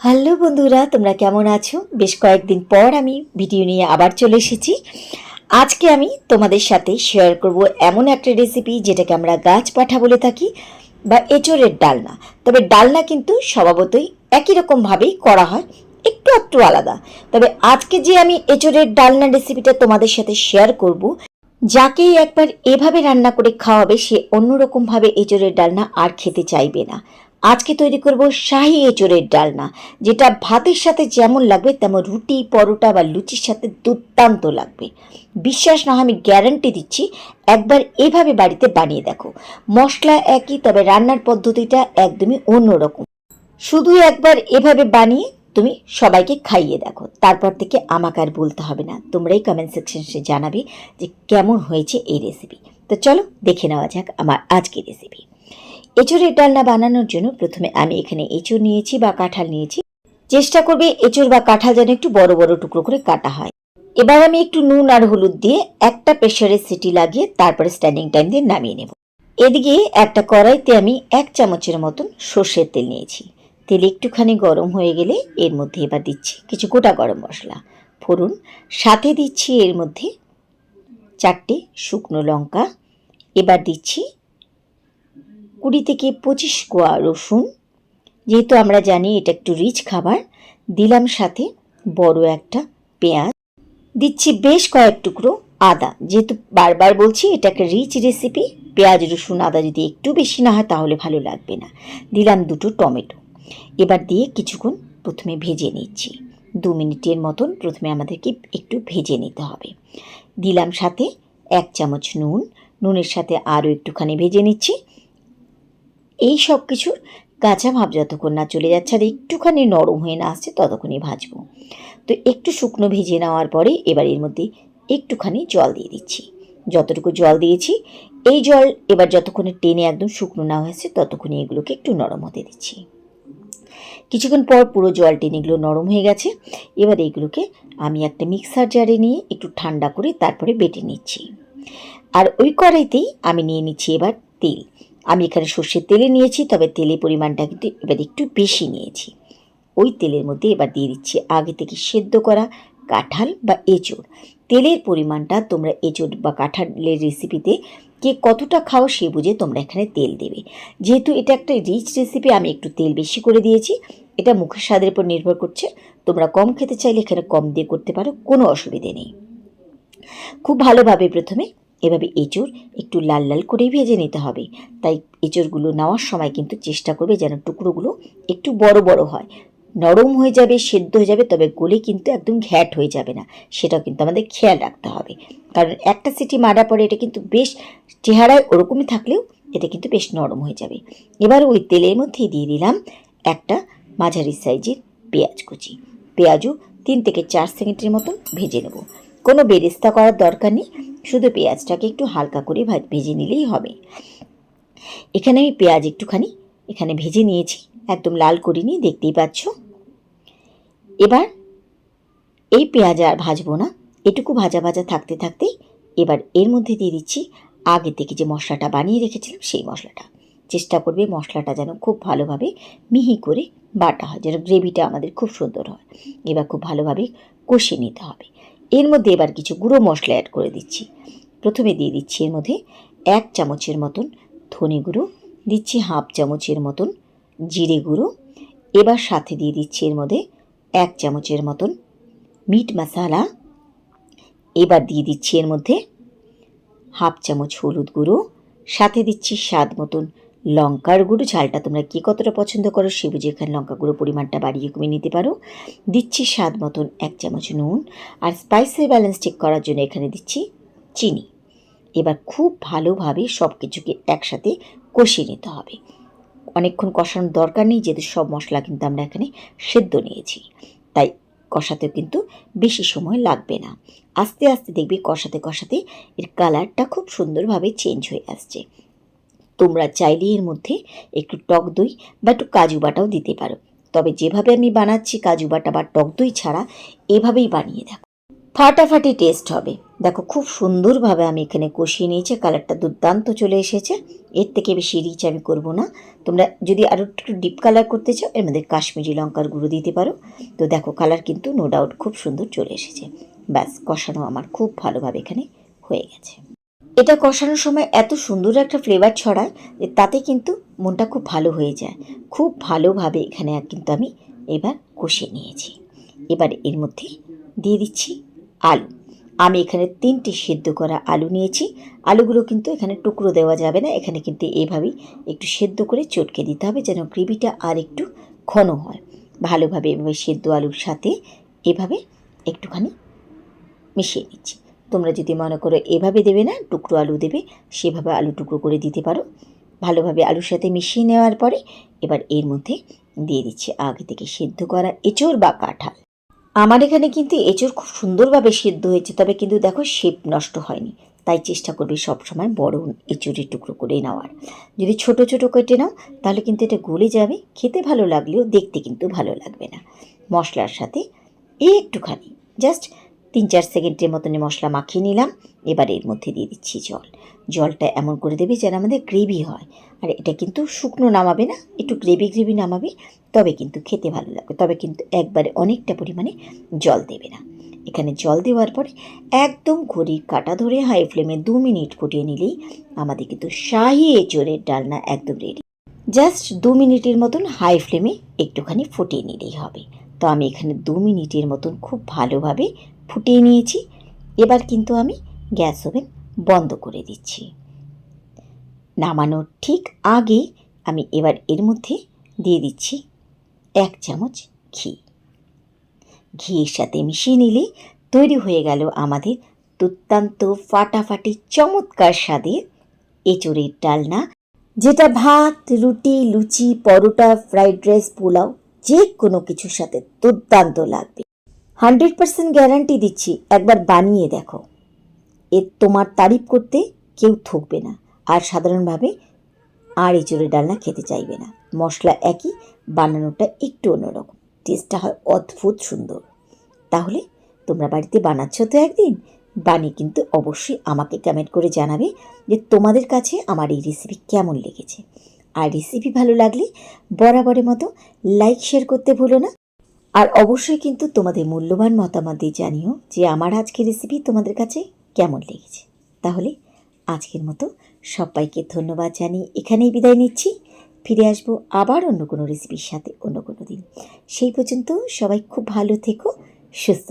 Hello বন্ধুরা, তোমরা কেমন আছো? বেশ কয়েকদিন পর আমি ভিডিও নিয়ে আবার চলে এসেছি। আজকে আমি তোমাদের সাথে শেয়ার করব এমন একটা রেসিপি যেটাকে আমরা গাছ পাঠা বলে থাকি বা এঁচোড়ের ডালনা। তবে ডালনা কিন্তু স্বভাবতই একই রকমভাবেই করা হয়, একটু একটু আলাদা। তবে আজকে যে আমি এঁচোড়ের ডালনা রেসিপিটা তোমাদের সাথে শেয়ার করব, যাকেই একবার এভাবে রান্না করে খাওয়াবে সে অন্যরকমভাবে এঁচোড়ের ডালনা আর খেতে চাইবে না। আজকে তৈরি করব শাহী এঁচোড়ের ডালনা, যেটা ভাতের সাথে যেমন লাগবে তেমন রুটি, পরোটা বা লুচির সাথে দুর্দান্ত লাগবে। বিশ্বাস না হয় আমি গ্যারান্টি দিচ্ছি, একবার এভাবে বাড়িতে বানিয়ে দেখো। মশলা একই, তবে রান্নার পদ্ধতিটা একদমই অন্যরকম। শুধু একবার এভাবে বানিয়ে তুমি সবাইকে খাইয়ে দেখো, তারপর থেকে আমাকে আর বলতে হবে না। তোমরাই কমেন্ট সেকশনে জানাবে যে কেমন হয়েছে এই রেসিপি। তো চলো দেখে নেওয়া যাক আমার আজকের রেসিপি। এঁচোড়ের ডালনা বানানোর জন্য প্রথমে আমি এখানে এঁচোড় নিয়েছি বা কাঁঠাল নিয়েছি। চেষ্টা করবে এঁচোড় বা কাঁঠাল যেন একটু বড় বড় টুকরো করে কাটা হয়। এবার আমি একটু নুন আর হলুদ দিয়ে একটা প্রেসারের সিটি লাগিয়ে তারপরে স্ট্যান্ডিং টাইম দিয়ে নামিয়ে নেব। এদিকে একটা কড়াইতে আমি 1 চামচের মতন সর্ষের তেল নিয়েছি। তেল একটুখানি গরম হয়ে গেলে এর মধ্যে এবার দিচ্ছি কিছু গোটা গরম মশলা, ফোড়ন, সাথে দিচ্ছি এর মধ্যে 4টে শুকনো লঙ্কা। এবার দিচ্ছি 20 থেকে 25 কোয়া রসুন, যেহেতু আমরা জানি এটা একটু রিচ খাবার। দিলাম সাথে বড় একটা পেঁয়াজ, দিচ্ছি বেশ কয়েক টুকরো আদা। যেহেতু বারবার বলছি এটা একটা রিচ রেসিপি, পেঁয়াজ রসুন আদা যদি একটু বেশি না হয় তাহলে ভালো লাগবে না। দিলাম 2টো টমেটো। এবার দিয়ে কিছুক্ষণ প্রথমে ভেজে নিচ্ছি। 2 মিনিটের মতন প্রথমে আমাদেরকে একটু ভেজে নিতে হবে। দিলাম সাথে 1 চামচ নুন, নুনের সাথে আরও একটুখানি ভেজে নিচ্ছি। এই সব কিছুর কাঁচা ভাব যতক্ষণ না চলে যাচ্ছে আর একটুখানি নরম হয়ে না আসছে ততক্ষণই ভাজবো। তো একটু শুকনো ভেজে নেওয়ার পরে এবার এর মধ্যে একটুখানি জল দিয়ে দিচ্ছি। যতটুকু জল দিয়েছি এই জল এবার যতক্ষণে টেনে একদম শুকনো না হয়েছে ততক্ষণই এগুলোকে একটু নরম হতে দিচ্ছি। কিছুক্ষণ পর পুরো জল টেনে এগুলো নরম হয়ে গেছে। এবার এইগুলোকে আমি একটা মিক্সার জারে নিয়ে একটু ঠান্ডা করে তারপরে বেটে নিচ্ছি। আর ওই কড়াইতেই আমি নিয়ে নিচ্ছি এবার তেল। আমি এখানে সর্ষের তেলে নিয়েছি, তবে তেলের পরিমাণটা কিন্তু এবার একটু বেশি নিয়েছি। ওই তেলের মধ্যে এবার দিয়ে দিচ্ছি আগে থেকে সেদ্ধ করা কাঁঠাল বা এঁচোড়। তেলের পরিমাণটা তোমরা এঁচোড় বা কাঁঠালের রেসিপিতে কে কতটা খাও সে বুঝে তোমরা এখানে তেল দেবে। যেহেতু এটা একটা রিচ রেসিপি আমি একটু তেল বেশি করে দিয়েছি। এটা মুখের স্বাদের উপর নির্ভর করছে, তোমরা কম খেতে চাইলে এখানে কম দিয়ে করতে পারো, কোনো অসুবিধে নেই। খুব ভালোভাবে প্রথমে এভাবে এঁচোড় একটু লাল লাল করেই ভেজে নিতে হবে। তাই এঁচোড়গুলো নেওয়ার সময় কিন্তু চেষ্টা করবে যেন টুকরোগুলো একটু বড় বড় হয়। নরম হয়ে যাবে, সেদ্ধ হয়ে যাবে, তবে গলে কিন্তু একদম ঘ্যাট হয়ে যাবে না, সেটাও কিন্তু আমাদের খেয়াল রাখতে হবে। কারণ একটা সিটি মারার পরে এটা কিন্তু বেশ চেহারায় ওরকমই থাকলেও এটা কিন্তু বেশ নরম হয়ে যাবে। এবার ওই তেলের মধ্যেই দিয়ে দিলাম একটা মাঝারি সাইজের পেঁয়াজ কুচি। পেঁয়াজও 3 থেকে 4 সেকেন্ডের মতন ভেজে নেব। কোনো বেরেস্তা করার দরকার নেই, শুধু পেঁয়াজটাকে একটু হালকা করে ভেজে নিলেই হবে। এখানে আমি পেঁয়াজ একটুখানি এখানে ভেজে নিয়েছি, একদম লাল করিনি, দেখতেই পাচ্ছ। এবার এই পেঁয়াজ আর ভাজবো না, এটুকু ভাজা ভাজা থাকতে থাকতেই এবার এর মধ্যে দিয়ে দিচ্ছি আগে থেকে যে মশলাটা বানিয়ে রেখেছিলাম সেই মশলাটা। চেষ্টা করবে মশলাটা যেন খুব ভালোভাবে মিহি করে বাটা হয়, যেন গ্রেভিটা আমাদের খুব সুন্দর হয়। এবার খুব ভালোভাবে কষিয়ে নিতে হবে। এর মধ্যে এবার কিছু গুঁড়ো মশলা অ্যাড করে দিচ্ছি। প্রথমে দিয়ে দিচ্ছি এর মধ্যে 1 চামচের মতন ধনে গুঁড়ো, দিচ্ছি 1/2 চামচের মতন জিরে গুঁড়ো। এবার সাথে দিয়ে দিচ্ছি এর মধ্যে 1 চামচের মতন মিট মশলা। এবার দিয়ে দিচ্ছি এর মধ্যে 1/2 চামচ হলুদ গুঁড়ো, সাথে দিচ্ছি স্বাদ মতন লঙ্কার গুঁড়ো। ঝালটা তোমরা কে কতটা পছন্দ করো সে বুঝে এখানে লঙ্কা গুঁড়ো পরিমাণটা বাড়িয়ে কমিয়ে নিতে পারো। দিচ্ছি স্বাদ মতন 1 চামচ নুন, আর স্পাইসের ব্যালেন্স ঠিক করার জন্য এখানে দিচ্ছি চিনি। এবার খুব ভালোভাবে সব কিছুকে একসাথে কষিয়ে নিতে হবে। অনেকক্ষণ কষানোর দরকার নেই, যেহেতু সব মশলা কিন্তু আমরা এখানে সেদ্ধ নিয়েছি, তাই কষাতেও কিন্তু বেশি সময় লাগবে না। আস্তে আস্তে দেখবে কষাতে কষাতে এর কালারটা খুব সুন্দরভাবে চেঞ্জ হয়ে আসছে। তোমরা চাইলে এর মধ্যে একটু টক দই বা একটু কাজু বাটাও দিতে পারো, তবে যেভাবে আমি বানাচ্ছি কাজু বাটা বা টক দই ছাড়া এভাবেই বানিয়ে দেখো, ফাটাফাটি টেস্ট হবে। দেখো খুব সুন্দরভাবে আমি এখানে কষিয়ে নিয়েছি, কালারটা দুর্দান্ত চলে এসেছে। এর থেকে বেশি রিচ আমি করব না। তোমরা যদি আরও একটু ডিপ কালার করতে চাও এর মধ্যে কাশ্মীরি লঙ্কার গুঁড়ো দিতে পারো। তো দেখো কালার কিন্তু নো ডাউট খুব সুন্দর চলে এসেছে। ব্যাস কষানো আমার খুব ভালোভাবে এখানে হয়ে গেছে। এটা কষানোর সময় এত সুন্দর একটা ফ্লেভার ছড়ায় যে তাতে কিন্তু মনটা খুব ভালো হয়ে যায়। খুব ভালোভাবে এখানে কিন্তু আমি এবার কষিয়ে নিয়েছি। এবার এর মধ্যে দিয়ে দিচ্ছি আলু। আমি এখানে 3টে সেদ্ধ করা আলু নিয়েছি। আলুগুলো কিন্তু এখানে টুকরো দেওয়া যাবে না, এখানে কিন্তু এইভাবেই একটু সেদ্ধ করে চটকে দিতে হবে যেন গ্রেভিটা আর একটু ঘন হয়। ভালোভাবে এভাবে সেদ্ধ আলুর সাথে এভাবে একটুখানি মিশিয়ে নিচ্ছি। তোমরা যদি মনে করো এভাবে দেবে না, টুকরো আলু দেবে, সেভাবে আলু টুকরো করে দিতে পারো। ভালোভাবে আলুর সাথে মিশিয়ে নেওয়ার পরে এবার এর মধ্যে দিয়ে দিচ্ছি আগে থেকে সেদ্ধ করা এঁচোড় বা কাঁঠাল। আমার এখানে কিন্তু এঁচোড় খুব সুন্দরভাবে সেদ্ধ হয়েছে, তবে কিন্তু দেখো শেপ নষ্ট হয়নি। তাই চেষ্টা করবে সবসময় বড় এঁচোড়ের টুকরো করে নেওয়ার। যদি ছোট ছোট কেটে নাও তাহলে কিন্তু এটা গলে যাবে, খেতে ভালো লাগলেও দেখতে কিন্তু ভালো লাগবে না। মশলার সাথে একটুখানি জাস্ট 3-4 সেকেন্ডের মতন মশলা মাখিয়ে নিলাম। এবার এর মধ্যে দিয়ে দিচ্ছি জল। জলটা এমন করে দেবে যেন আমাদের গ্রেভি হয়। আর এটা কিন্তু শুকনো নামাবে না, একটু গ্রেভি নামাবে, তবে কিন্তু খেতে ভালো লাগবে। তবে কিন্তু একবারে অনেকটা পরিমাণে জল দেবে না। এখানে জল দেওয়ার পরে একদম ঘড়ির কাঁটা ধরে হাই ফ্লেমে 2 মিনিট ফুটিয়ে নিলেই আমাদের কিন্তু শাহি এঁচোড়ের ডালনা একদম রেডি। জাস্ট 2 মিনিটের মতন হাই ফ্লেমে একটুখানি ফুটিয়ে নিলেই হবে। তো আমি এখানে 2 মিনিটের মতন খুব ভালোভাবে ফুটিয়ে নিয়েছি। এবার কিন্তু আমি গ্যাস ওভেন বন্ধ করে দিচ্ছি। নামানোর ঠিক আগে আমি এবার এর মধ্যে দিয়ে দিচ্ছি 1 চামচ ঘি। ঘিয়ের সাথে মিশিয়ে নিলে তৈরি হয়ে গেল আমাদের দুর্দান্ত ফাটাফাটি চমৎকার স্বাদের এঁচোড়ের ডালনা, যেটা ভাত, রুটি, লুচি, পরোটা, ফ্রাইড রাইস, পোলাও যে কোনো কিছুর সাথে দুর্দান্ত লাগবে। 100% গ্যারান্টি দিচ্ছি, একবার বানিয়ে দেখো, এর তোমার তারিফ করতে কেউ থকবে না। আর সাধারণভাবে আর এঁচোড়ের ডালনা খেতে চাইবে না। মশলা একই, বানানোটা একটু অন্যরকম, টেস্টটা হয় অদ্ভুত সুন্দর। তাহলে তোমরা বাড়িতে বানাচ্ছ তো একদিন, বানিয়ে কিন্তু অবশ্যই আমাকে কমেন্ট করে জানাবে যে তোমাদের কাছে আমার এই রেসিপি কেমন লেগেছে। আর রেসিপি ভালো লাগলে বরাবরের মতো লাইক শেয়ার করতে ভুলো না। আর অবশ্যই কিন্তু তোমাদের মূল্যবান মতামত দিয়ে জানিও যে আমার আজকের রেসিপি তোমাদের কাছে কেমন লেগেছে। তাহলে আজকের মতো সবাইকে ধন্যবাদ জানিয়ে এখানেই বিদায় নিচ্ছি। ফিরে আসবো আবার অন্য কোনো রেসিপির সাথে অন্য কোনো দিন। সেই পর্যন্ত সবাই খুব ভালো থেকো, সুস্থ